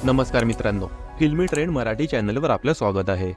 नमस्कार मित्रांनो, फिल्मी ट्रेंड मराठी चॅनलवर आपलं स्वागत आहे।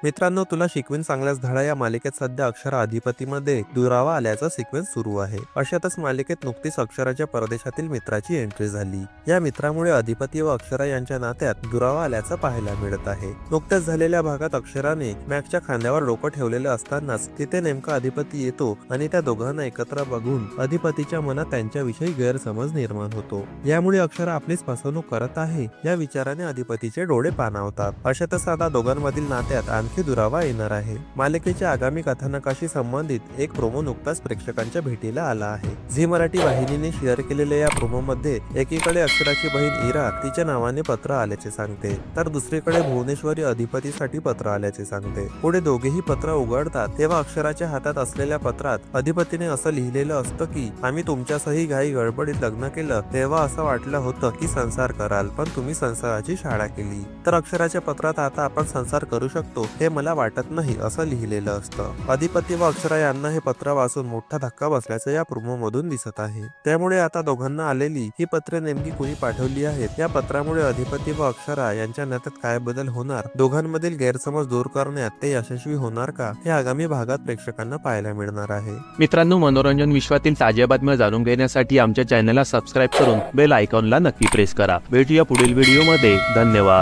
मित्रांनो, तुला शिकवीन चांगल्याच धडा या मालिकेत सध्या अक्षरा अधिपतीमध्ये दुरावा आल्याचा सिक्वेन्स सुरू आहे। अशातच मालिकेत नुकतीच अक्षराच्या परदेशातील मित्राची एंट्री झाली। या मित्रामुळे अधिपती व अक्षरा यांच्या नात्यात दुरावा आल्याचं पाहायला मिळत आहे। नुकत्याच झालेल्या भागात अक्षराने मॅक्सच्या खांद्यावर डोकं ठेवलेलं असतानाच तिथे नेमका अधिपती येतो आणि त्या दोघांना एकत्र बघून अधिपतीच्या मनात त्यांच्याविषयी गैरसमज निर्माण होतो। यामुळे अक्षरा आपलीच फसवणूक करत आहे या विचाराने अधिपतीचे डोळे पाणावतात। अशातच आता दोघांमधील नात्यात आणखी दुरावा येणार आहे। मालिकेच्या आगामी कथानकाशी संबंधित एक प्रोमो नुकताच प्रेक्षकांच्या भेटीला आला आहे। झी मराठी वाहिनीने शेअर केलेल्या या प्रोमो मध्ये एकीकडे अक्षराची बहीण इरा तिच्या नावाने पत्र आल्याचे सांगते, तर दुसरीकडे भुवनेश्वरी अधिपतीसाठी पत्र आल्याचे सांगते। पुढे दोघेही पत्र उघडतात तेव्हा अक्षराच्या हातात असलेल्या पत्रात अधिपतीने असं लिहिलेलं असतं की आम्ही तुमच्यासही घाई गडबडीत लग्न केलं तेव्हा असं वाटलं होतं की संसार कराल, पण तुम्ही संसाराची शाळा केली। तर अक्षराच्या पत्रात आता आपण संसार करू शकतो हे मला वाटत नाही असं लिहिलेलं असतं। अधिपती व अक्षरा यांना हे पत्र वाचून मोठा धक्का बसल्याचं या प्रोमो मधून दिसत आहे। त्यामुळे आता दोघांना आलेली ही पत्रे नेमकी कुणी पाठवली आहेत, या पत्रामुळे अधिपती व अक्षरा यांच्या नात्यात काय बदल होणार, दोघांमधील गैरसमज दूर करण्यात ते यशस्वी होणार का, हे आगामी भागात प्रेक्षकांना पाहायला मिळणार आहे। मित्रांनो, मनोरंजन विश्वातील ताज्या बातम्या जाणून घेण्यासाठी आमच्या चॅनलला सबस्क्राईब करून बेल आयकॉनला नक्की प्रेस करा। भेटूया पुढील व्हिडिओमध्ये। धन्यवाद।